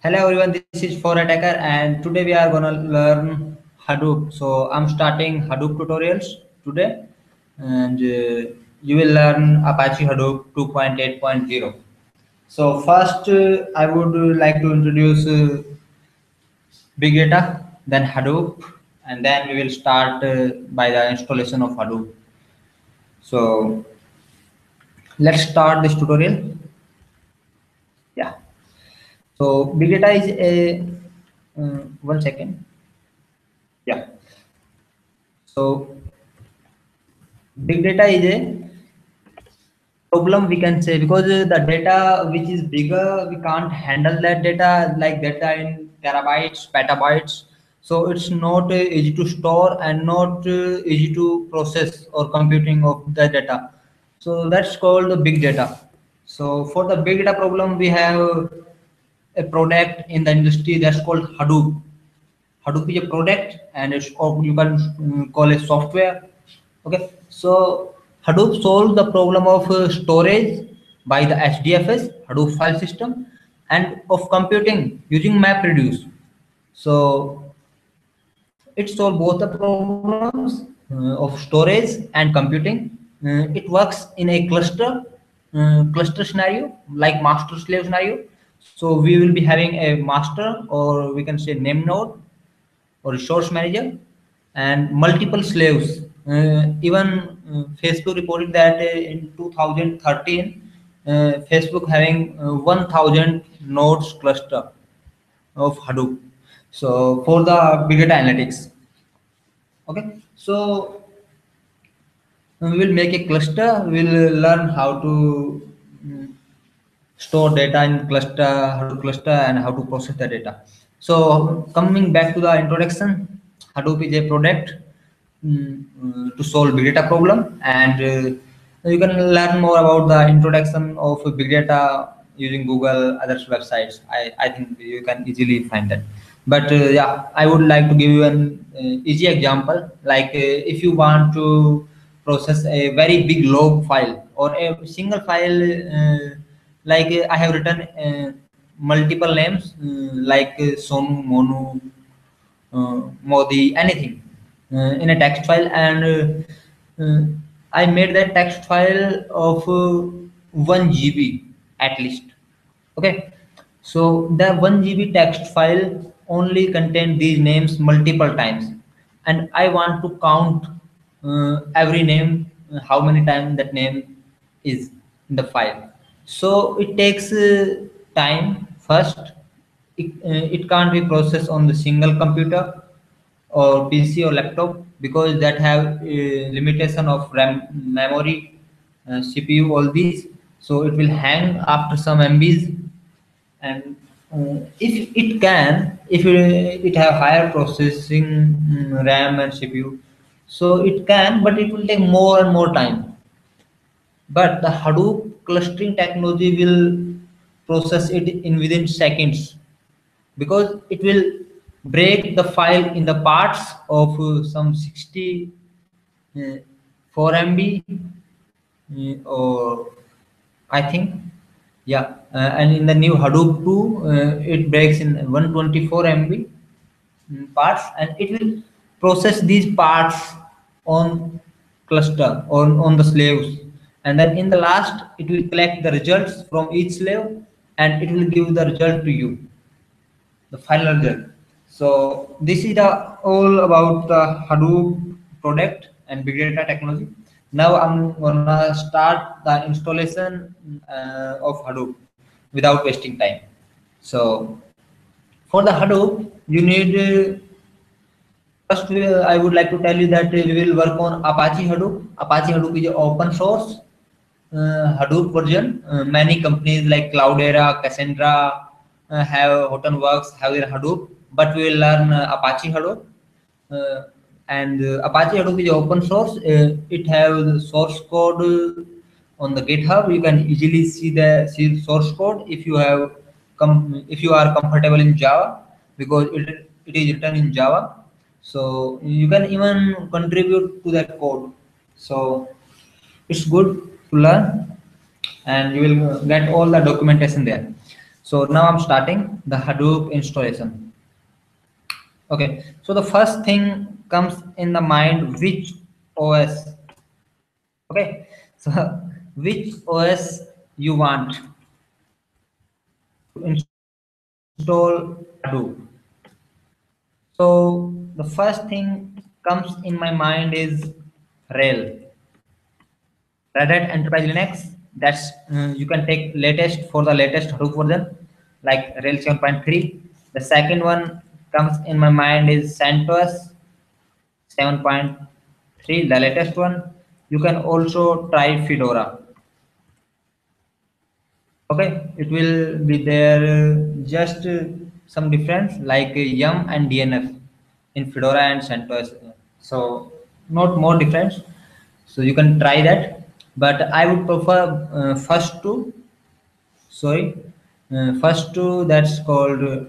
Hello everyone, this is For Attacker and today we are gonna learn Hadoop. So I'm starting Hadoop tutorials today and you will learn Apache Hadoop 2.8.0. So first I would like to introduce Big Data, then Hadoop, and then we will start by the installation of Hadoop. So let's start this tutorial. Yeah. So Big Data is a 1 second. Yeah. So big data is a problem we can say because the data which is bigger we can't handle that data like data in terabytes, petabytes. So it's not easy to store and not easy to process or computing of the data. So that's called the big data. So for the big data problem we have a product in the industry that's called Hadoop. Hadoop is a product and it's or you can call it software. Okay, so Hadoop solves the problem of storage by the HDFS Hadoop file system and of computing using MapReduce. So it solves both the problems of storage and computing. It works in a cluster scenario like master slave scenario. So we will be having a master or we can say name node or resource manager and multiple slaves. Even Facebook reported that in 2013, Facebook having 1000 nodes cluster of Hadoop. So for the big data analytics, okay. So we will make a cluster. We will learn how to mm, store data in cluster, Hadoop cluster, and how to process the data. So coming back to the introduction, Hadoop is a product to solve big data problem, and you can learn more about the introduction of big data using Google others websites. I think you can easily find that. But yeah, I would like to give you an easy example. Like if you want to process a very big log file or a single file. Like I have written multiple names like Sonu, Monu, Modi, anything in a text file, and I made that text file of 1 GB at least. Okay, so the 1 GB text file only contain these names multiple times, and I want to count every name, how many times that name is in the file. So it takes time first. It can't be processed on the single computer or PC or laptop because that have limitation of RAM, memory, CPU, all these. So it will hang after some MBs, and if it can, if it have higher processing RAM and CPU, so it can, but it will take more and more time. But the Hadoop clustering technology will process it in within seconds because it will break the file in the parts of some 60 uh, 4 MB or I think, yeah, and in the new Hadoop 2, it breaks in 124 MB parts, and it will process these parts on cluster or on the slaves, and then in the last, it will collect the results from each slave, and it will give the result to you, the final result. So this is the all about the Hadoop product and big data technology. Now I'm gonna start the installation of Hadoop without wasting time. So for the Hadoop, you need first. I would like to tell you that we will work on Apache Hadoop. Apache Hadoop is an open source Hadoop version. Many companies like Cloudera, Cassandra have Hortonworks have their Hadoop, but we will learn Apache Hadoop. Uh, and Apache Hadoop is open source. It has the source code on the GitHub. You can easily see the source code if you have if you are comfortable in Java because it is written in Java. So you can even contribute to that code. So it's good to learn and you will get all the documentation there. So now I'm starting the Hadoop installation. Okay, so the first thing comes in the mind, which OS. Okay, so which OS you want to install Hadoop. So the first thing comes in my mind is RHEL, Red Hat Enterprise Linux. That's you can take latest for the latest Hadoop version, like RHEL 7.3. The second one comes in my mind is CentOS 7.3, the latest one. You can also try Fedora. Okay, it will be there just some difference like Yum and DNF in Fedora and CentOS. So not more difference. So you can try that. But I would prefer first two. Sorry, first two that's called Rail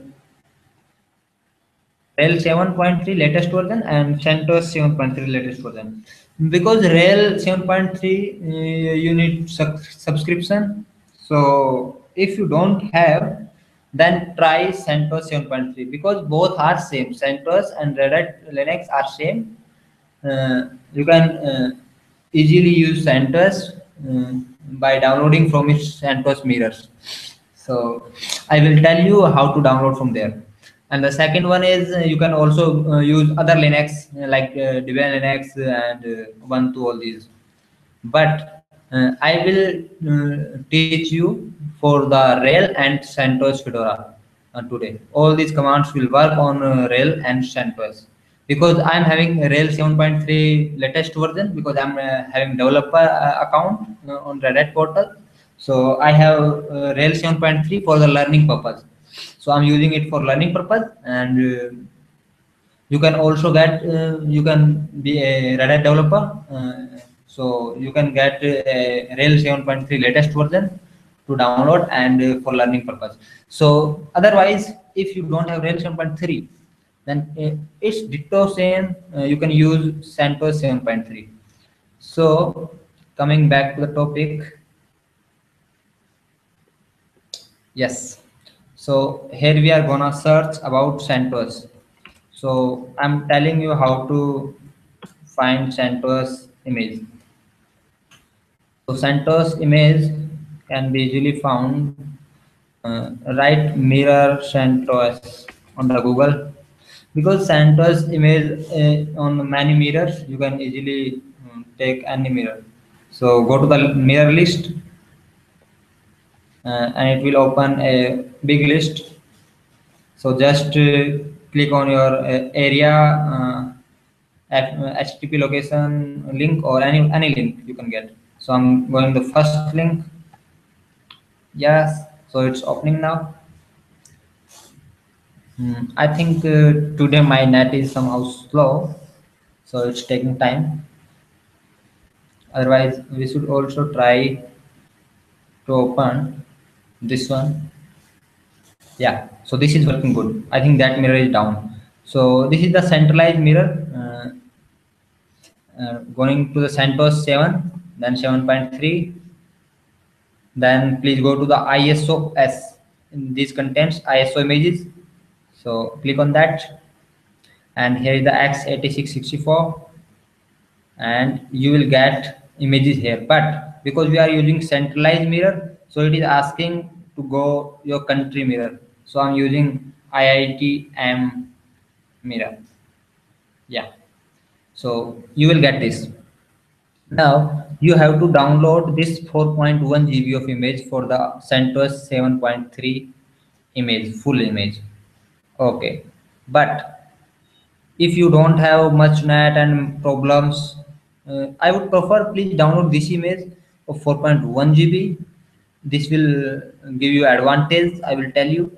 7.3 latest version and CentOS 7.3 latest version. Because Rail 7.3 you need subscription. So if you don't have, then try CentOS 7.3 because both are same. CentOS and Red Hat Linux are same. You can easily use CentOS by downloading from its CentOS mirrors. So I will tell you how to download from there. And the second one is you can also use other Linux like Debian Linux and Ubuntu, all these. But I will teach you for the Rail and CentOS Fedora today. All these commands will work on Rail and CentOS because I'm having Rail 7.3 latest version because I'm having developer account on Red Hat portal. So I have Rail 7.3 for the learning purpose. So I'm using it for learning purpose and you can also get you can be a Red Hat developer, so you can get a Rail 7.3 latest version to download and for learning purpose. So otherwise, if you don't have Rail 7.3, then it's ditto same. You can use CentOS 7.3. So coming back to the topic, yes. So here we are gonna search about CentOS. So I'm telling you how to find CentOS image. So CentOS image can be easily found. Write mirror CentOS on the Google because CentOS image on many mirrors you can easily take any mirror. So go to the mirror list and it will open a big list. So just click on your area HTTP location link or any link you can get. So I'm going the first link. Yes, so it's opening now. I think today my net is somehow slow, so it's taking time. Otherwise, we should also try to open this one. Yeah, so this is working good. I think that mirror is down. So this is the centralized mirror. Going to the CentOS 7, then 7.3. Then please go to the ISO S. This contains ISO images. So click on that, and here is the x8664, and you will get images here. But because we are using centralized mirror, so it is asking to go your country mirror. So I'm using IITM mirror. Yeah. So you will get this. Now you have to download this 4.1 GB of image for the CentOS 7.3 image, full image. Okay, but if you don't have much net and problems, I would prefer please download this image of 4.1 GB. This will give you advantage, I will tell you.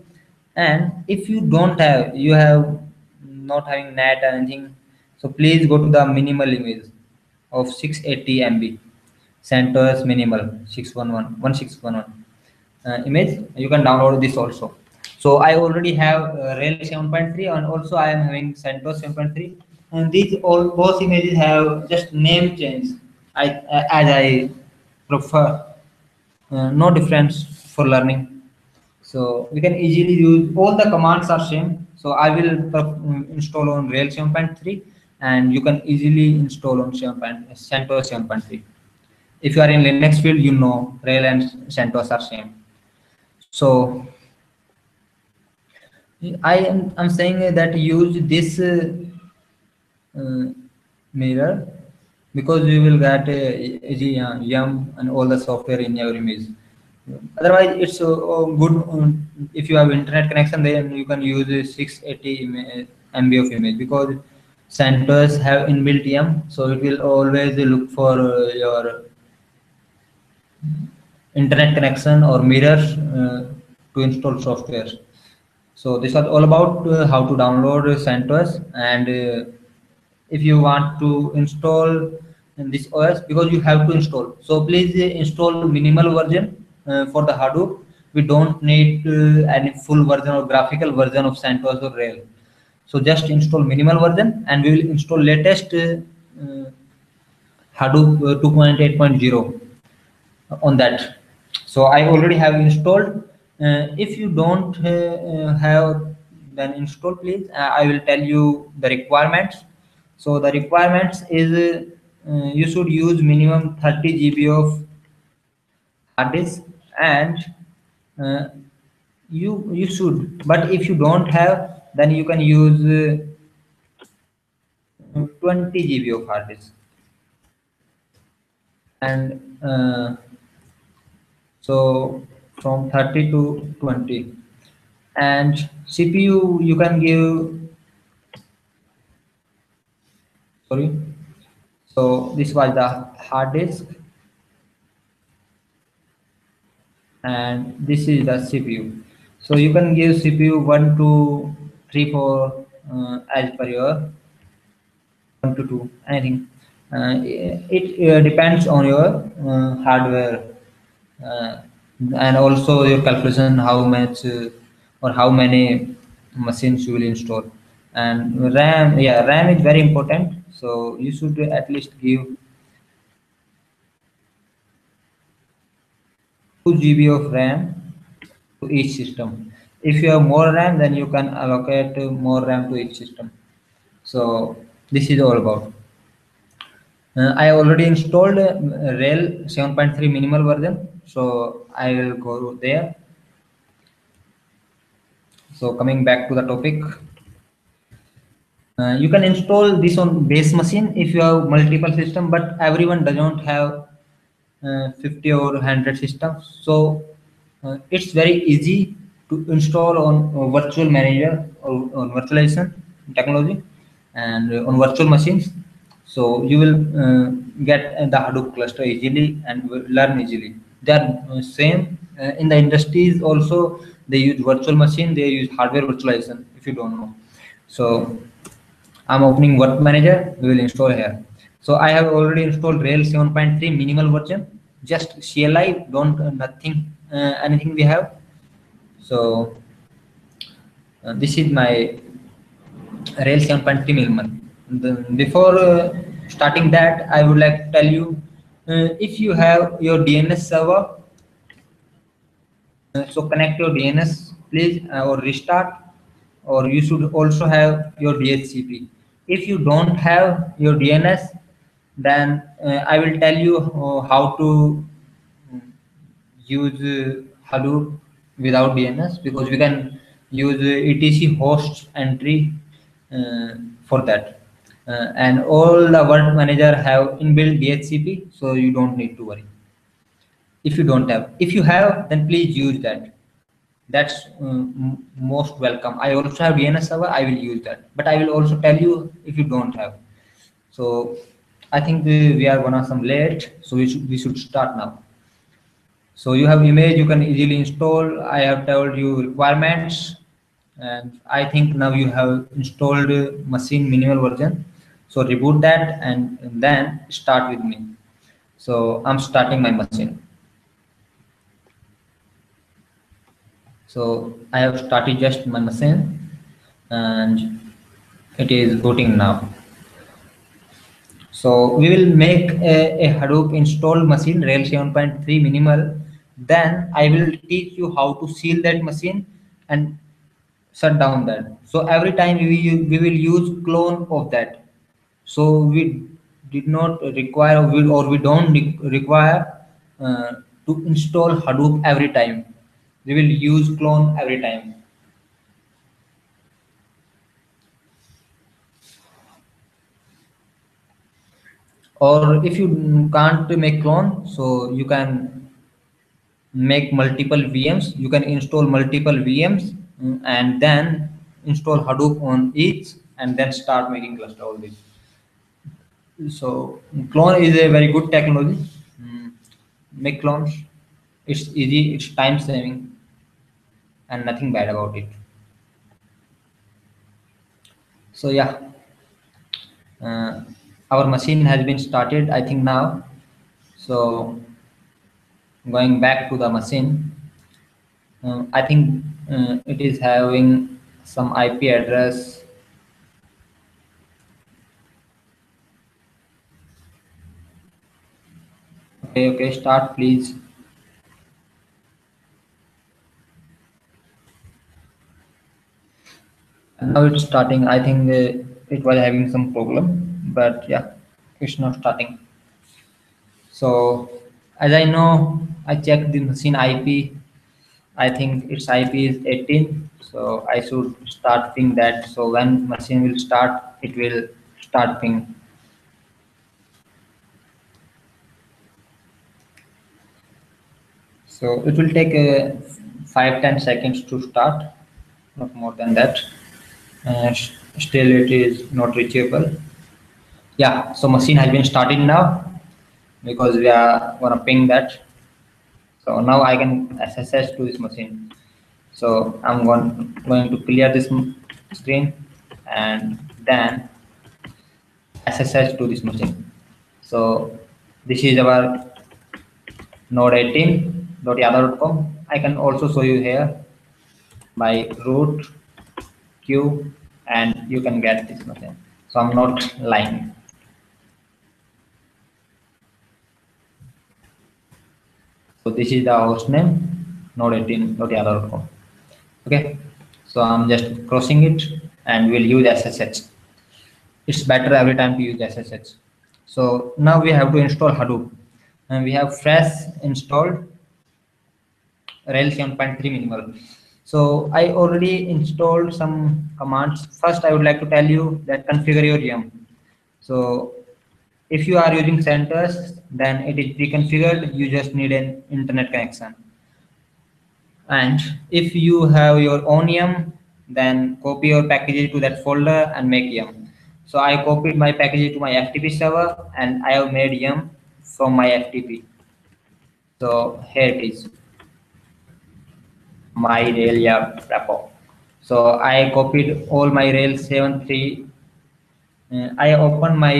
And if you don't have, you have not having net or anything, so please go to the minimal image of 680 MB. CentOS minimal 611 image. You can download this also. So I already have Rail 7.3 and also I am having CentOS 7.3, and these all both images have just name change. As I prefer, no difference for learning. So we can easily use all the commands are same. So I will install on Rails 7.3, and you can easily install on CentOS 7.3. If you are in Linux field, you know Rails and CentOS are same. So I'm saying that use this uh, mirror, because we will get yum and all the software in your image. Otherwise it's good, if you have internet connection, then you can use 680 MB of image, because centers have inbuilt yum, so it will always look for your internet connection or mirrors to install software. So this was all about how to download CentOS, and if you want to install in this OS, because you have to install. So please install minimal version for the Hadoop. We don't need any full version or graphical version of CentOS or Rail. So just install minimal version, and we will install latest Hadoop 2.8.0 on that. So I already have installed. If you don't have, then install please. I will tell you the requirements. So the requirements is you should use minimum 30 GB of hard disk, and uh, you should. But if you don't have, then you can use 20 GB of hard disk, and so from 30 to 20. And CPU you can give, sorry. So this was the hard disk, and this is the CPU. So you can give CPU 1, 2, 3, 4 as per your 1 to 2 anything. It depends on your hardware, uh, and also your calculation how much or how many machines you will install. And RAM, yeah, RAM is very important, so you should at least give 2 GB of RAM to each system. If you have more RAM, then you can allocate more RAM to each system. So this is all about. I already installed Rail 7.3 minimal version, so I will go there. So coming back to the topic, you can install this on base machine if you have multiple system, but everyone doesn't have 50 or 100 systems. So it's very easy to install on virtual manager or on virtualization technology, and on virtual machines. So you will get the Hadoop cluster easily and will learn easily. They are same in the industries also. They use virtual machine. They use hardware virtualization. If you don't know, so I'm opening work manager. We will install here. So I have already installed Rails 7.3 minimal version. Just CLI, don't nothing anything we have. So this is my Rails 7.3 minimal. Before starting that, I would like to tell you, if you have your DNS server, so connect your DNS, please, or restart, or you should also have your DHCP. If you don't have your DNS, then I will tell you how to use Hadoop without DNS, because we can use etc host entry uh, for that. And all the work manager have inbuilt DHCP, so you don't need to worry if you don't have. If you have, then please use that. That's most welcome. I also have DNS server, I will use that, but I will also tell you if you don't have. So I think we are gonna some late, so we should start now. So you have image, you can easily install. I have told you requirements, and I think now you have installed machine minimal version. So reboot that, and then start with me. So I'm starting my machine. So I have started just my machine, and it is booting now. So we will make a Hadoop installed machine Rails 7.3 minimal Then I will teach you how to seal that machine and shut down that. So every time we will use clone of that. So we did not require or we don't require uh, to install Hadoop every time. We will use clone every time. Or if you can't make clone, so you can make multiple VMs. You can install multiple VMs, and then install Hadoop on each and then start making cluster all this. So clone is a very good technology. Mm, Make clones. It's easy, it's time saving, and nothing bad about it. So yeah, uh, our machine has been started, I think now. So going back to the machine, I think it is having some IP address. Okay, okay, start please. And now it's starting. I think it was having some problem, but yeah, it's not starting. So as I know, I checked the machine IP. I think its IP is 18. So I should start ping that. So when machine will start, it will start ping. So it will take 5-10 seconds to start, not more than that. Still, it is not reachable. Yeah, so machine has been started now because we are gonna ping that. So now I can SSH to this machine. So I'm going to clear this screen and then SSH to this machine. So this is our node 18.yada.com. I can also show you here by root q and you can get this machine. So I'm not lying. So this is the host name node18.yada.com. Okay. So I'm just crossing it and we'll use SSH. It's better every time to use SSH. So now we have to install Hadoop and we have fresh installed Rails 7.3 minimal. So I already installed some commands. First, I would like to tell you that configure your VM. So if you are using CentOS, then it is pre-configured. You just need an internet connection. And if you have your own yum, then copy your packages to that folder and make yum. So I copied my packages to my FTP server and I have made yum from my FTP. So here it is, my rail repo. So I copied all my rail 7.3. I opened my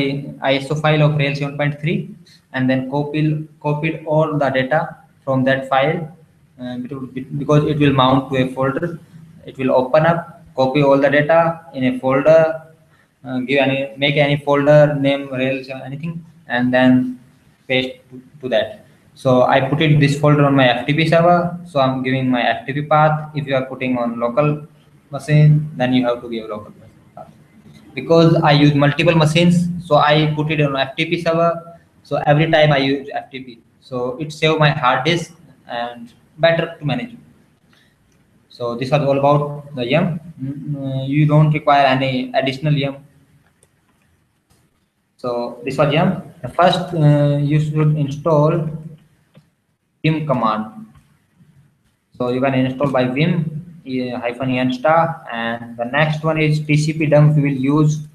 ISO file of rail 7.3 and then copied all the data from that file because it will mount to a folder. It will open up, copy all the data in a folder, make any folder name rails or anything, and then paste to that. So I put it this folder on my FTP server. So I'm giving my FTP path. If you are putting on local machine, then you have to give local path because I use multiple machines, so I put it on FTP server. So every time I use FTP, so it save my hard disk and better to manage. So this was all about the yum. You don't require any additional yum. So this was yum. First, you should install vim command. So you can install by vim hyphen en star, and the next one is TCP dump we will use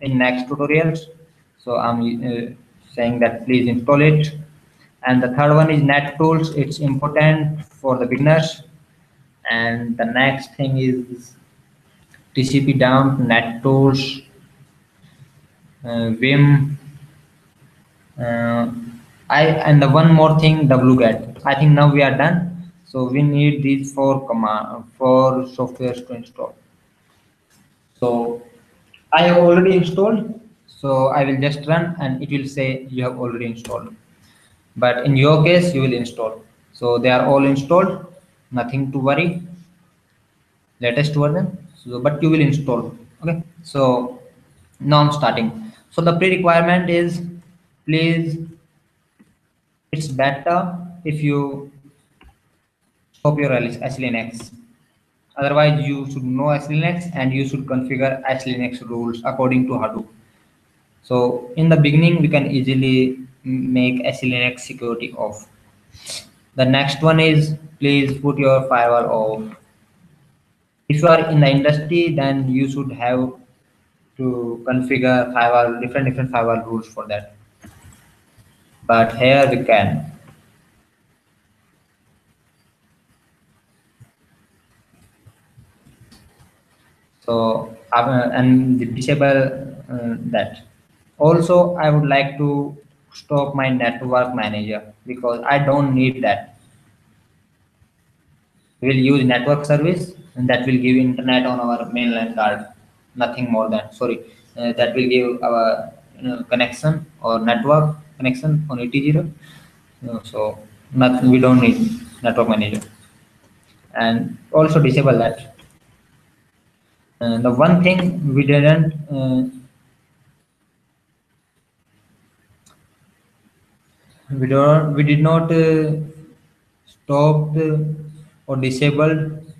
in next tutorials. So I'm saying that please install it. And the third one is net tools. It's important for the beginners. And the next thing is TCP dump, net tools, vim. Uh, and the one more thing wget. I think now we are done. So we need these four softwares to install. So I have already installed. So I will just run and it will say you have already installed. But in your case, you will install. So they are all installed, nothing to worry, latest version. So but you will install. Okay, so now I'm starting. So the pre-requirement is, please, it's better if you stop your SLNX. Otherwise, you should know SLNX and you should configure SLNX rules according to Hadoop. So in the beginning, we can easily make SLNX security off. The next one is, please put your firewall off. If you are in the industry, then you should have to configure firewall, different firewall rules for that. But here we can. So and disable that. Also, I would like to stop my network manager because I don't need that. We will use network service and that will give internet on our mainland card. Nothing more than, sorry, that will give our connection or network connection on ET0. So nothing, we don't need network manager. And also disable that. The one thing we did not stopped or disabled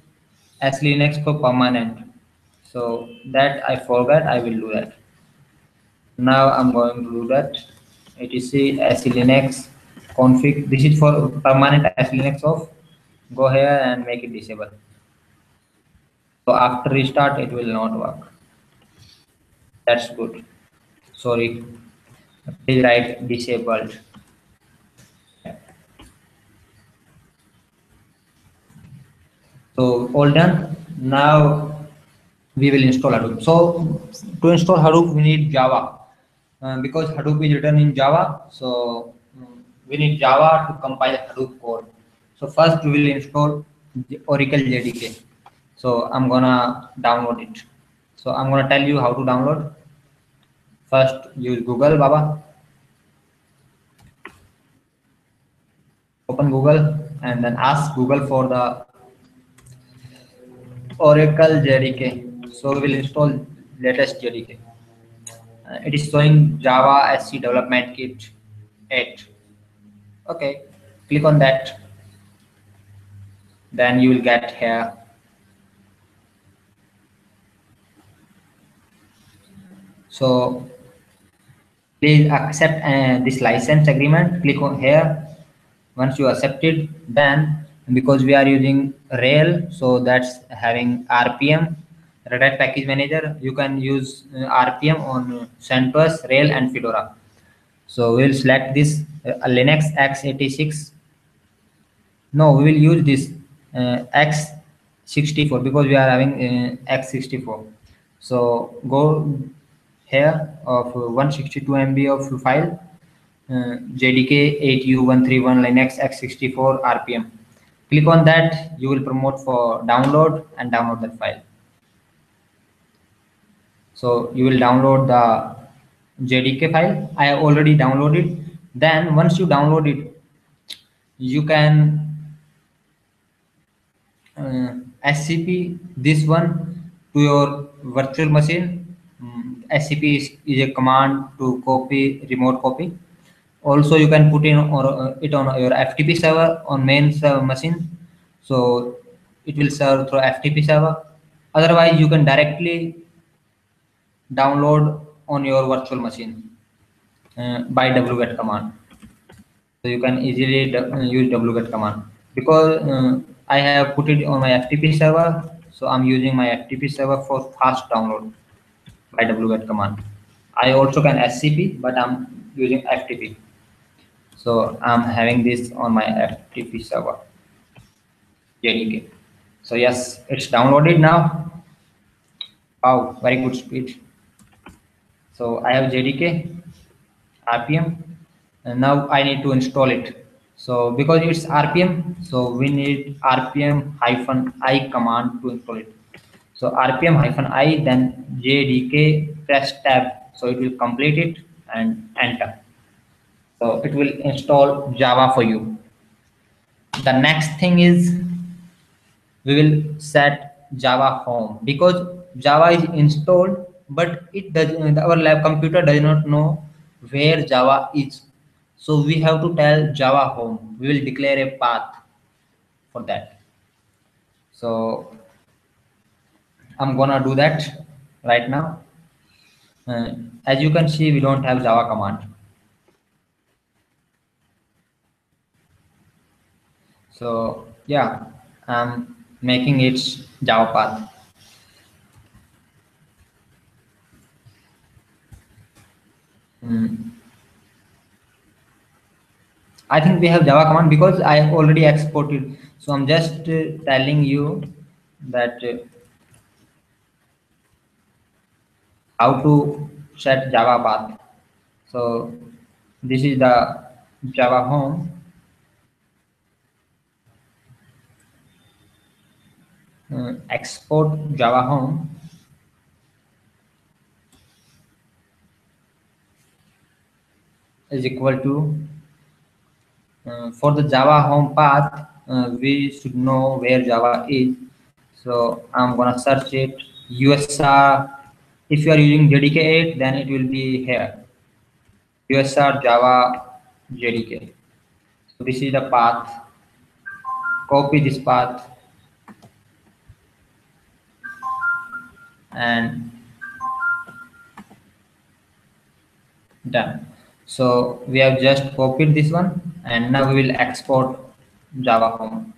as Linux for permanent. So that I forgot, I will do that. Now I'm going to do that. etc as Linux config. This is for permanent as Linux off. Go here and make it disable. So after restart, it will not work. That's good. Sorry. Please write disabled. So all done. Now we will install Hadoop. So to install Hadoop, we need Java because Hadoop is written in Java. So we need Java to compile Hadoop code. So first we will install the Oracle JDK. So I'm gonna download it. So I'm gonna tell you how to download. First use Google, Baba. Open Google and then ask Google for the Oracle JDK. So we will install latest JDK. It is showing Java SC Development Kit 8. Okay, click on that. Then you will get here. So please accept this license agreement. Click on here. Once you accept it, then because we are using Rail, so that's having RPM, Red Hat Package Manager. You can use RPM on CentOS, Rail, and Fedora. So we'll select this Linux x86. No, we will use this x64 because we are having x64. So go here of 162 MB of file, JDK 8U131 Linux x64 RPM. Click on that. You will promote for download and download that file. So you will download the JDK file. I have already downloaded. Then once you download it, you can SCP this one to your virtual machine. SCP is a command to copy remote copy. Also, you can put in or it on your FTP server on main server machine. So it will serve through FTP server. Otherwise, you can directly download on your virtual machine by wget command. So you can easily use wget command because I have put it on my FTP server. So I'm using my FTP server for fast download by wget command. I also can SCP, but I'm using FTP. So I'm having this on my FTP server, JDK. So yes, it's downloaded now. Wow, very good speed. So I have JDK, RPM, and now I need to install it. So because it's RPM, so we need RPM-I command to install it. So RPM-I, then JDK, press tab. So it will complete it and enter. So it will install Java for you. The next thing is we will set Java home because Java is installed, but it does our lab computer does not know where Java is. So we have to tell Java home. We will declare a path for that. So I'm gonna do that right now. Uh, as you can see, we don't have Java command. So yeah, I'm making its Java path. Hmm. I think we have Java command because I already exported. So I'm just telling you that how to set Java path. So this is the Java home. Export Java home is equal to for the Java home path. We should know where Java is. So I'm gonna search it. USR. If you are using JDK8, then it will be here. USR Java JDK. So this is the path. Copy this path and done. So we have just copied this one and now we will export Java home.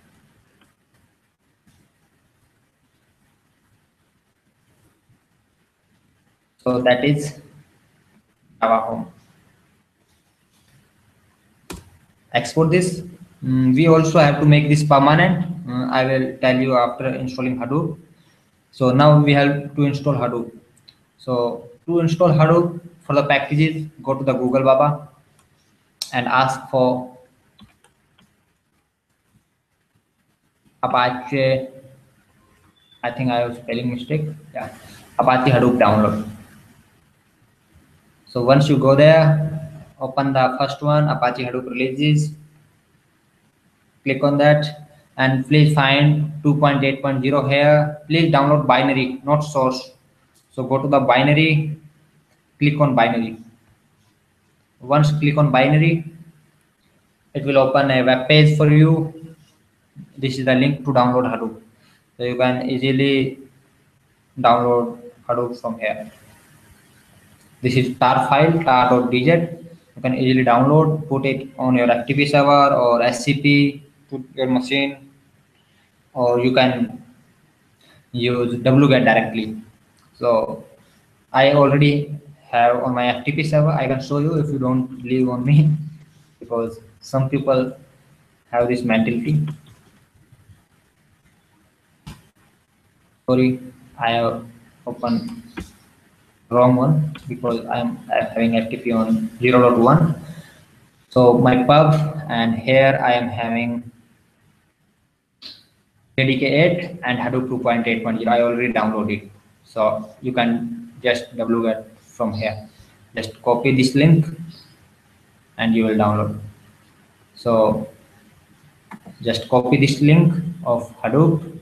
So that is Java home. Export this. We also have to make this permanent. I will tell you after installing Hadoop. So now we have to install Hadoop. So to install Hadoop for the packages, go to the Google Baba and ask for Apache. I think I was spelling mistake. Yeah, Apache Hadoop download. So once you go there, open the first one, Apache Hadoop releases, click on that, and please find 2.8.0 here. Please download binary, not source. So go to the binary, click on binary. Once click on binary, it will open a web page for you. This is the link to download Hadoop. So you can easily download Hadoop from here. This is tar file, tar.dz. You can easily download, put it on your FTP server or SCP, put your machine, or you can use wget directly. So I already have on my FTP server. I can show you if you don't believe on me because some people have this mentality. Sorry, I have opened wrong one because I'm having FTP on 0.1. So my pub and here I am having JDK8 and Hadoop 2.8.0. I already downloaded. So you can just wget from here. Just copy this link and you will download. So just copy this link of Hadoop,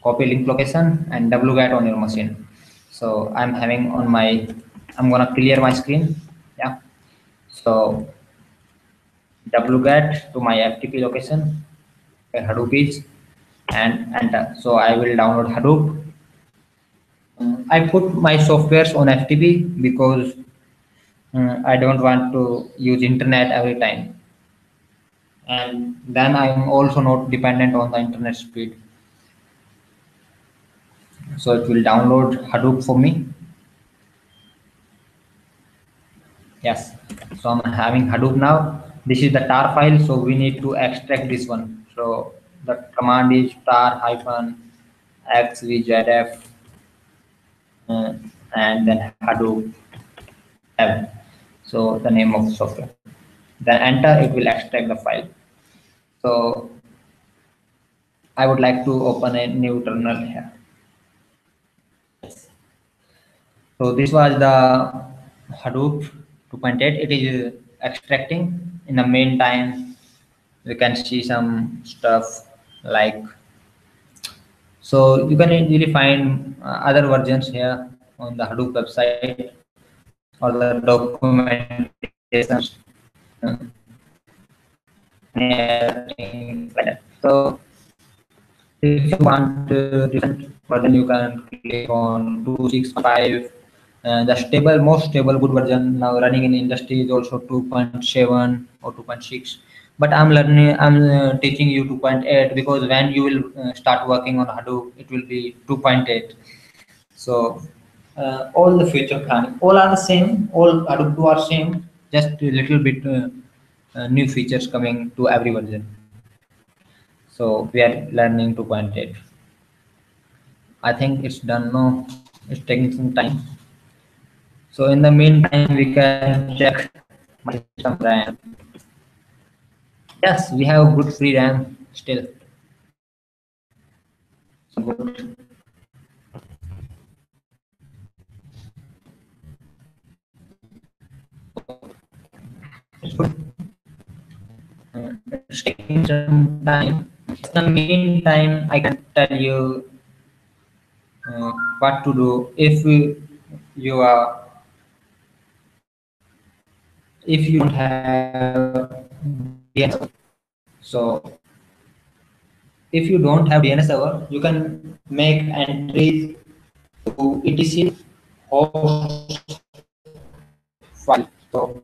copy link location and wget on your machine. So I'm having on my, I'm gonna clear my screen. Yeah. So wget to my FTP location where Hadoop is and enter. So I will download Hadoop. I put my softwares on FTP because I don't want to use internet every time. And then I'm also not dependent on the internet speed. So it will download Hadoop for me. Yes. So I'm having Hadoop now. This is the tar file. So we need to extract this one. So the command is tar hyphen xvzf uh, and then Hadoop have. So the name of software. Then enter, it will extract the file. So I would like to open a new terminal here. So this was the Hadoop 2.8. It is extracting in the meantime. You can see some stuff like, so you can easily find other versions here on the Hadoop website or the documentations, uh, things like that. So if you want different version, you can click on 265. The most stable, good version now running in industry is also 2.7 or 2.6. But I'm teaching you 2.8 because when you will start working on Hadoop, it will be 2.8. So all the feature planning, all are the same. All Hadoop 2 are same. Just a little bit new features coming to every version. So we are learning 2.8. I think it's done now. It's taking some time. So in the meantime, we can check my system RAM. Yes, we have good free RAM still. So good. It's good. It's taking some time. In the meantime, I can tell you what to do if you are if you don't have DNS server. So if you don't have DNS server, you can make entries to etc host file. So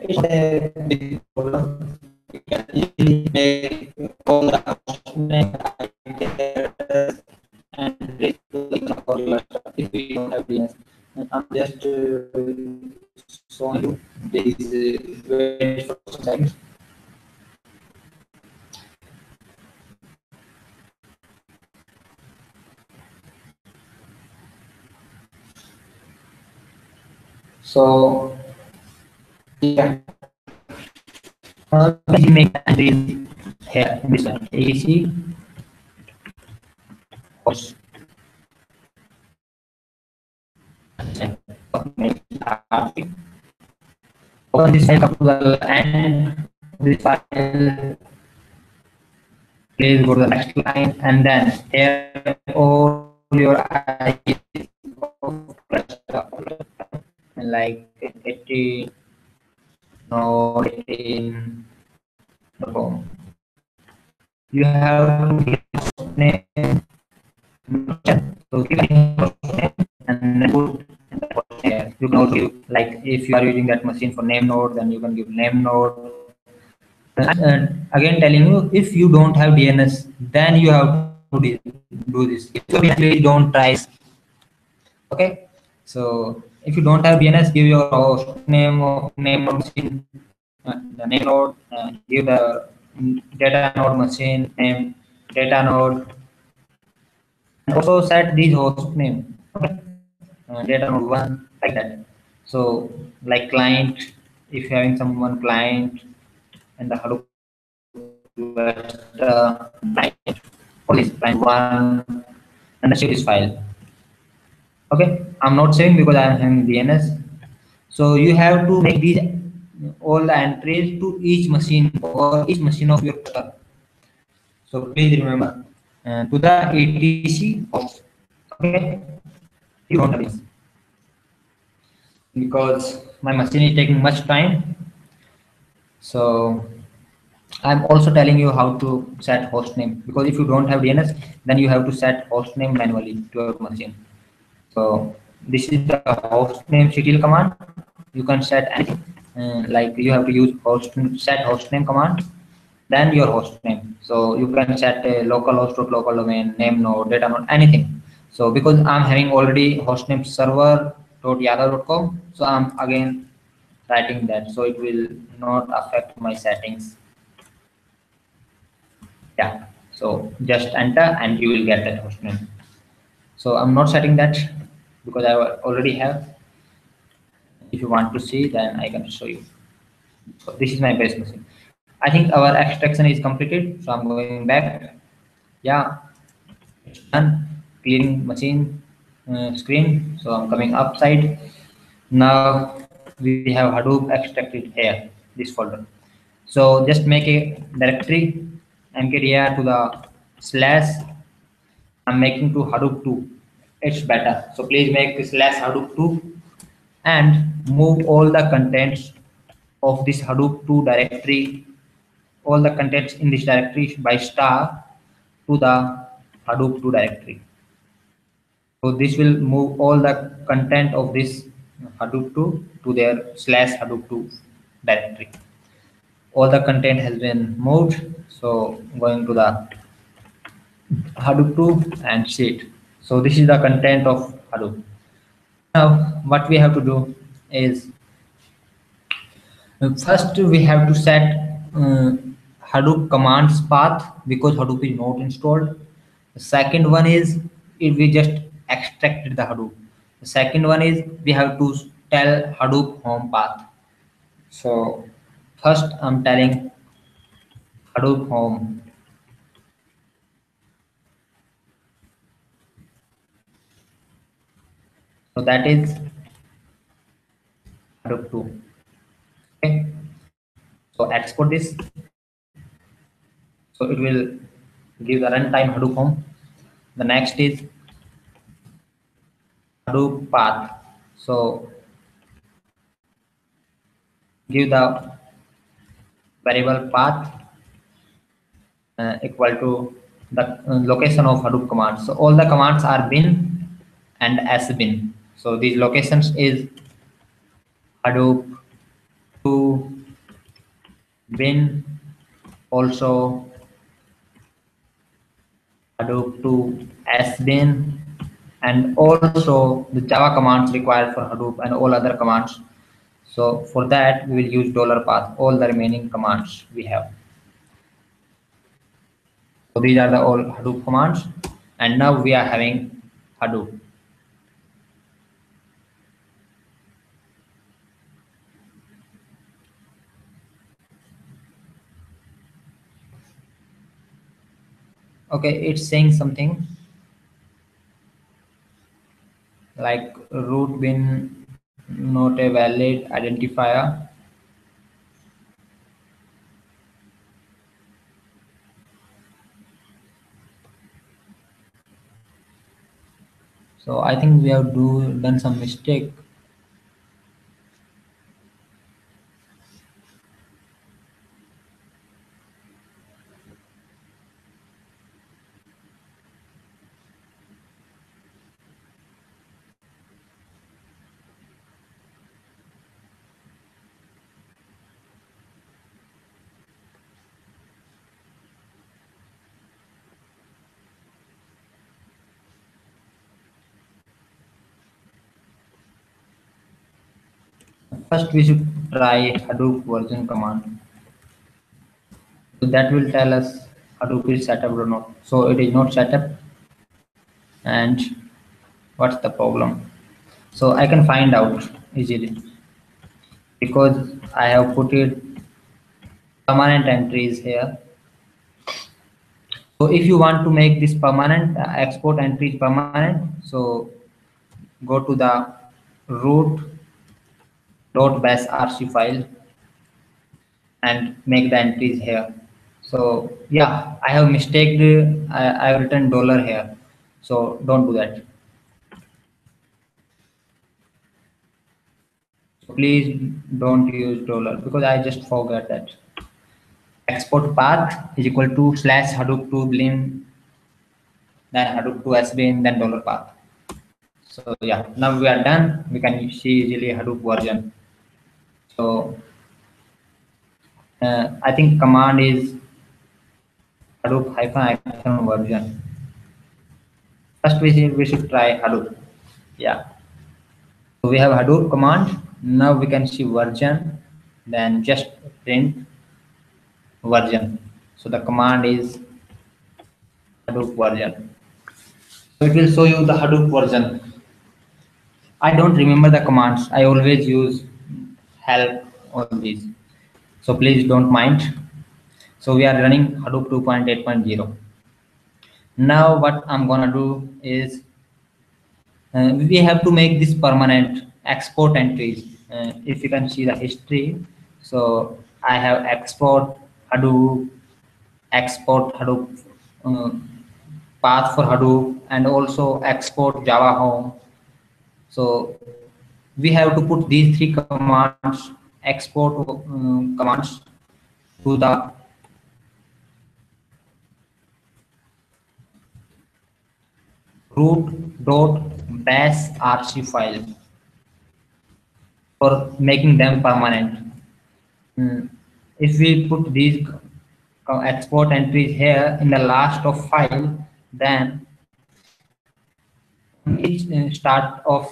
it's a big problem. You can easily make all the host name and read for your stuff if you don't have DNS. And I'm just showing you these wait for some seconds. So yeah, we make entries here in this one. AC host open this file couple and this file, please go to the next line and then here all your IDs like 80 no 18 no. You have to give name so give name and then put here. You can also give, like if you are using that machine for name node, then you can give name node. And again telling you, if you don't have DNS, then you have to do this. If you please don't try. Okay. So if you don't have DNS, give your host name node machine, the name node, give the data node machine name, data node, and also set these host name. Okay. Data node one like that. So like client, if you're having someone client and the Hadoop client, police client one, and the this file. Okay, I'm not saving because I'm having DNS. So you have to make these all the entries to each machine or each machine of your cluster. So please remember to the etc host. Okay, you don't have this because my machine is taking much time. So I'm also telling you how to set host name because if you don't have DNS, then you have to set host name manually to your machine. So this is the host name ctl command. You can set anything like you have to use set host name command, then your host name. So you can set a localhost dot local domain, name node, data node, anything. So because I'm having already hostname server.yada.com, so I'm again writing that, so it will not affect my settings. Yeah. So just enter and you will get that hostname. So I'm not setting that because I already have. If you want to see, then I can show you. So this is my base machine. I think our extraction is completed. So I'm going back. Yeah, it's done. Clearing machine screen. So I'm coming upside now. we have Hadoop extracted here, this folder. So just make a directory mkdir to the slash. I'm making to Hadoop 2. It's better. So please make slash Hadoop 2 and move all the contents of this Hadoop 2 directory, all the contents in this directory by star to the Hadoop 2 directory. So this will move all the content of this Hadoop 2 to their slash Hadoop 2 directory. All the content has been moved. So going to the Hadoop 2 and sheet. So this is the content of Hadoop. Now what we have to do is first we have to set Hadoop commands path because Hadoop is not installed. The second one is if we just extracted the Hadoop. The second one is we have to tell Hadoop home path. So first I'm telling Hadoop home. So that is Hadoop 2. Okay. So export this. So it will give the runtime Hadoop home. The next is Hadoop path. So give the variable path equal to the location of Hadoop commands. So all the commands are bin and sbin. So these locations is Hadoop to bin, also Hadoop to sbin, and also the Java commands required for Hadoop and all other commands. So for that we will use $path, all the remaining commands we have. So these are the all Hadoop commands, and now we are having Hadoop. Okay, it's saying something like root bin not a valid identifier. So I think we have done some mistake. First we should try Hadoop version command. So that will tell us Hadoop is set up or not. So it is not set up, and what's the problem? So I can find out easily because I have put it permanent entries here. So if you want to make this permanent, export entries permanent, so go to the root.bash rc file and make the entries here. So yeah, I have mistaken. I have written dollar here, so don't do that. So please don't use dollar because I just forgot that. Export path is equal to slash Hadoop to bin, then Hadoop to sbin, then dollar path. So yeah, now we are done. We can see easily Hadoop version. So I think command is Hadoop hyphen version. First we should try Hadoop. Yeah. So we have Hadoop command. Now we can see version. Then just print version. So the command is Hadoop version. So it will show you the Hadoop version. I don't remember the commands. I always use help on these. So please don't mind. So we are running Hadoop 2.8.0. Now what I'm gonna do is we have to make this permanent export entries. if you can see the history, so I have export Hadoop, export Hadoop, uh, path for Hadoop, and also export Java home. So we have to put these three commands, export commands to the root.bash rc file for making them permanent. Mm, If we put these export entries here in the last of file, then on each start of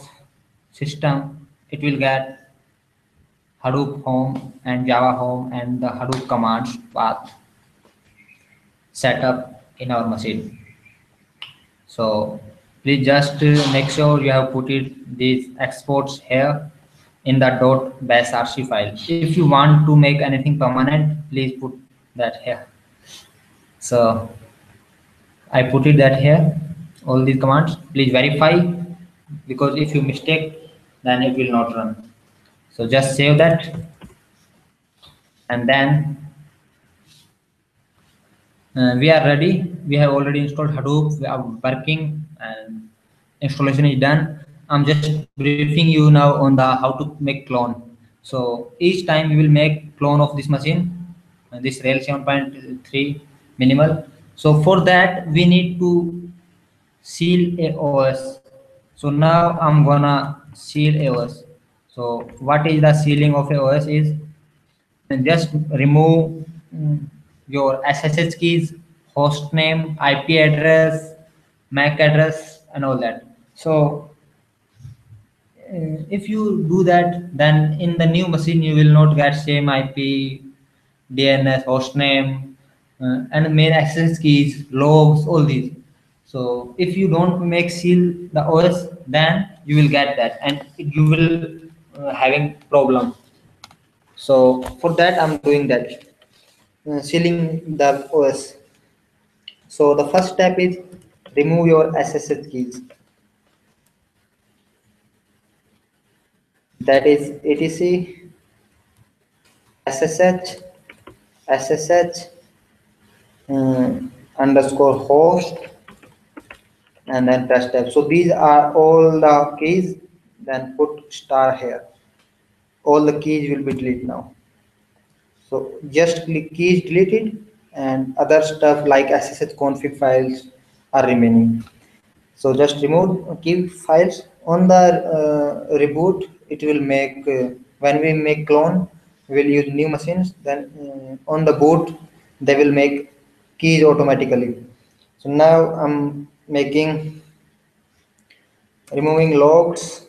system, it will get Hadoop home and Java home and the Hadoop commands path set up in our machine. So please just make sure you have put it these exports here in the .bash rc file. If you want to make anything permanent, please put that here. So I put it that here, all these commands. Please verify, because if you mistake, then it will not run. So just save that, and then we are ready. We have already installed Hadoop. We are working, and installation is done. I'm just briefing you now on the how to make clone. So each time we will make clone of this machine, this Rail 7.3 minimal. So for that we need to seal a OS. So now I'm gonna seal a OS. So what is the sealing of a OS is, and just remove your SSH keys, host name, IP address, MAC address, and all that. So if you do that, then in the new machine you will not get same IP, DNS, host name, and main access keys, logs, all these. So if you don't make seal the OS, then you will get that, and you will having problem. So for that, I'm doing that, sealing the OS. So the first step is remove your SSH keys. That is etc SSH SSH underscore host, and then press tab. So these are all the keys. Then put star here. All the keys will be deleted now. So just click keys deleted, and other stuff like SSH config files are remaining. So just remove key files on the reboot. It will make when we make clone, we will use new machines. Then on the boot, they will make keys automatically. So now I'm making removing logs,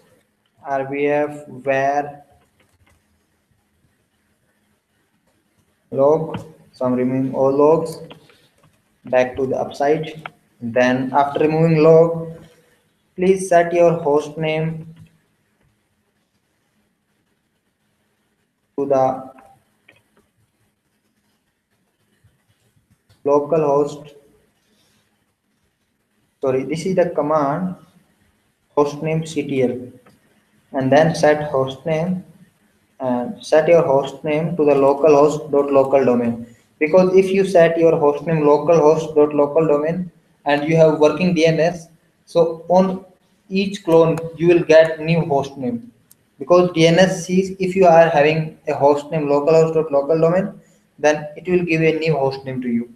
RBF, where log. So I'm removing all logs back to the upside. Then after removing log, please set your host name to the local host. Sorry, this is the command hostname ctl, and then set hostname and set your hostname to the localhost dot local domain. Because if you set your hostname localhost dot local domain and you have working DNS, so on each clone you will get new hostname, because DNS sees if you are having a hostname localhost dot local domain, then it will give a new hostname to you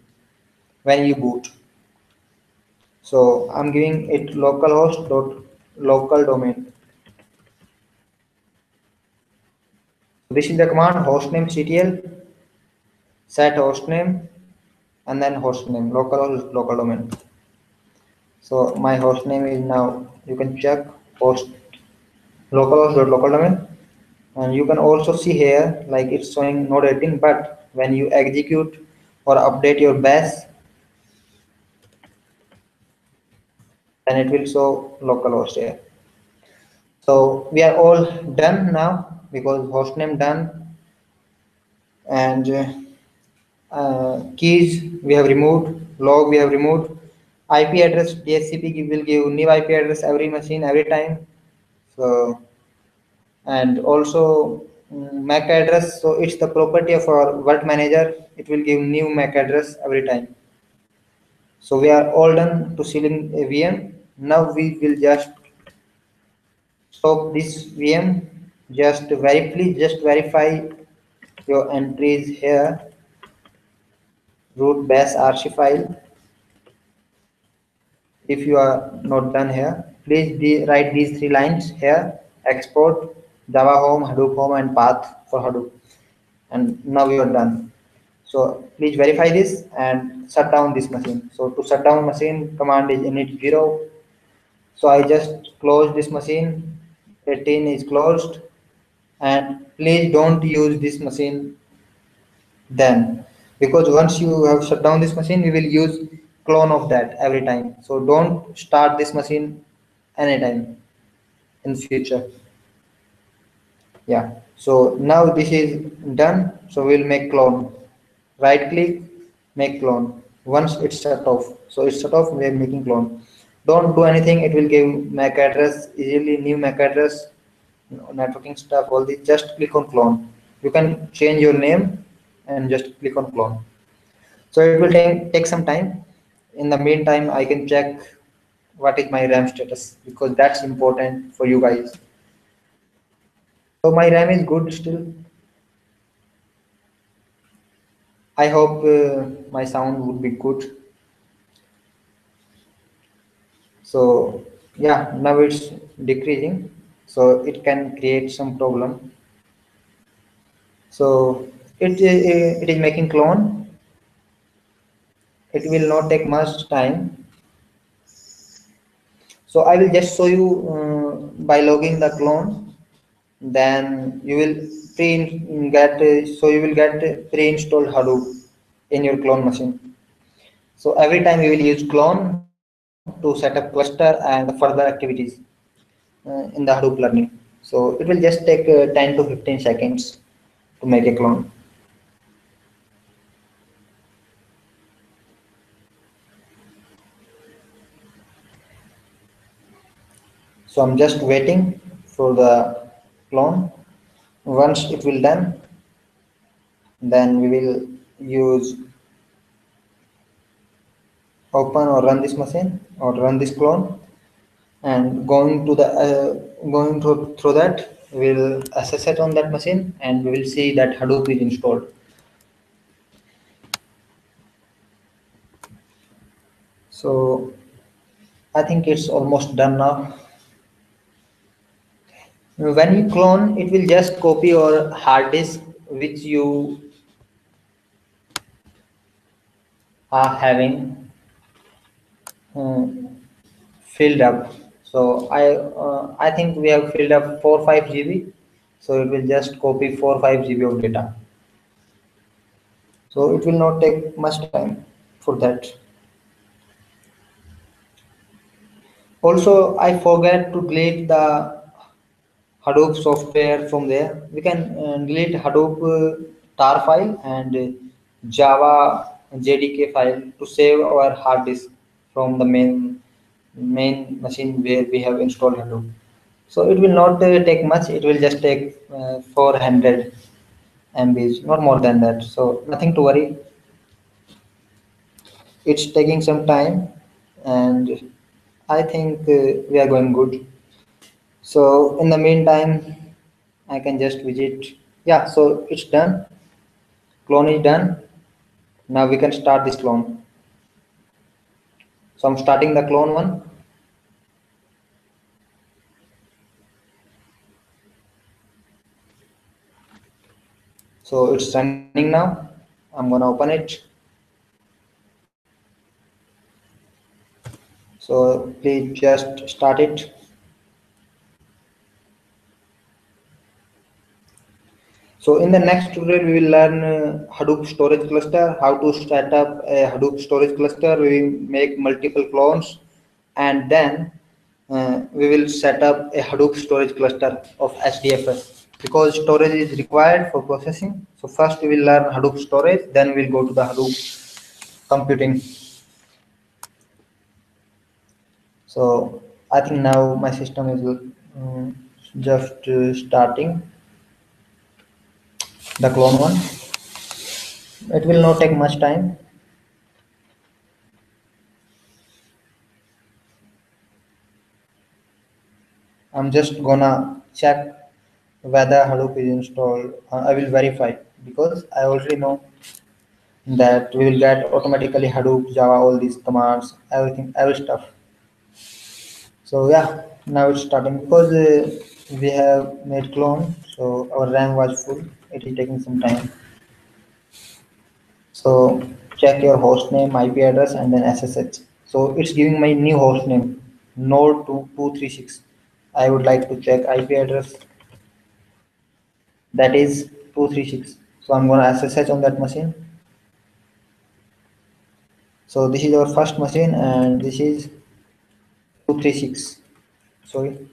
when you boot. So I'm giving it localhost dot local domain. This is the command hostname ctl, set hostname, and then hostname localhost local domain. So my hostname is now, you can check host localhost dot local domain, and you can also see here like it's showing node 18, but when you execute or update your bash, then it will show localhost here. So we are all done now, because hostname done, and keys we have removed, log we have removed, IP address DHCP will give new IP address every machine every time. So and also MAC address. So it's the property of our work manager. It will give new MAC address every time. So we are all done to selling a VM. Now we will just stop this VM. Just very please just verify your entries here. Root bash RC file. If you are not done here, please write these three lines here: export Java home, Hadoop home, and path for Hadoop. And now you are done. So please verify this and shut down this machine. So to shut down machine, command is init 0. So I just close this machine. 18 is closed, and please don't use this machine then, because once you have shut down this machine, we will use clone of that every time. So don't start this machine anytime in future. Yeah, so now this is done. So we'll make clone. Right click, make clone. Once it's shut off, so it's shut off, we're making clone. Don't do anything, it will give MAC address easily, new MAC address, networking stuff, all this. Just click on clone. You can change your name and just click on clone. So it will take some time. In the meantime, I can check what is my RAM status, because that's important for you guys. So my RAM is good still. I hope my sound would be good. So yeah, now it's decreasing. So it can create some problem. So it is making clone. It will not take much time. So I will just show you by logging the clone. Then you will you will get pre-installed Hadoop in your clone machine. So every time you will use clone to set up cluster and further activities in the Hadoop learning. So it will just take 10 to 15 seconds to make a clone. So I'm just waiting for the clone. Once it will done, then we will use open or run this machine or run this clone, and going through that, we'll assess it on that machine, and we will see that Hadoop is installed. So I think it's almost done now. When you clone, it will just copy your hard disk which you are having uh, filled up. So I think we have filled up 4 5 GB. So it will just copy 4 5 GB of data. So it will not take much time for that. Also, I forget to delete the Hadoop software from there. We can delete Hadoop tar file and Java JDK file to save our hard disk from the main machine where we have installed Hadoop. So it will not take much. It will just take 400 MBs, not more than that. So nothing to worry. It's taking some time, and I think we are going good. So in the meantime, I can just visit. Yeah, so it's done. Clone is done. Now we can start this clone. So I'm starting the clone one. So it's running now. I'm gonna open it. So please just start it. So in the next tutorial, we will learn Hadoop storage cluster, how to set up a Hadoop storage cluster. We will make multiple clones, and then we will set up a Hadoop storage cluster of HDFS, because storage is required for processing. So first we will learn Hadoop storage, then we will go to the Hadoop computing. So I think now my system is Just starting the clone one. It will not take much time. I'm just gonna check whether Hadoop is installed. I will verify because I already know that we will get automatically Hadoop, Java, all these commands, everything, every stuff. So yeah, now it's starting because we have made clone, so our RAM was full. It is taking some time. So check your host name, IP address, and then SSH. So it's giving my new host name, node 2236. I would like to check IP address. That is 236. So I'm gonna SSH on that machine. So this is our first machine, and this is 236. Sorry.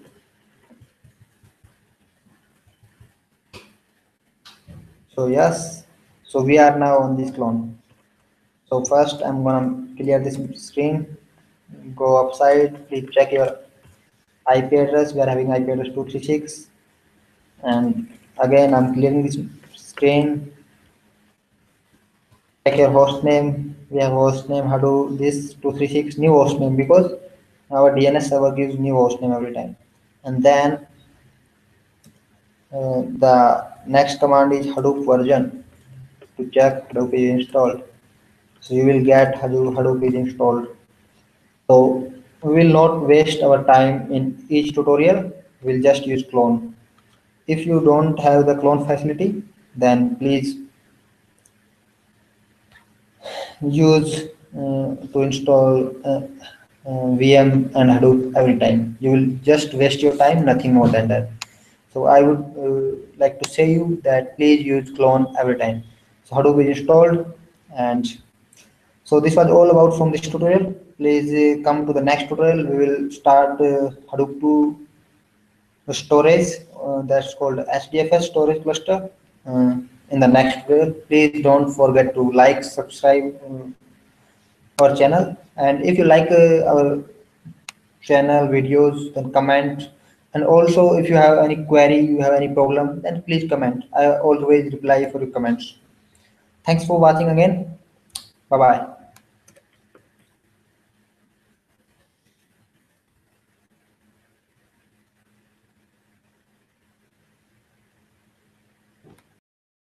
So yes. So we are now on this clone. So first I'm gonna clear this screen. Go upside. Please check your IP address. We are having IP address 236. And again I'm clearing this screen. Check your host name. We have host name Hadoop this 236 new host name because our DNS server gives new host name every time. And then the next command is Hadoop version to check Hadoop is installed. So you will get Hadoop is installed. So we will not waste our time in each tutorial. We'll just use clone. If you don't have the clone facility, then please use to install VM and Hadoop every time. You will just waste your time, nothing more than that. So I would like to say you that please use clone every time. So Hadoop is installed, and so this was all about from this tutorial. Please come to the next tutorial. We will start Hadoop 2 storage that's called HDFS storage cluster in the next tutorial. Please don't forget to like, subscribe our channel, and if you like our channel videos, then comment. And also, if you have any query, you have any problem, then please comment. I always reply for your comments. Thanks for watching again. Bye bye.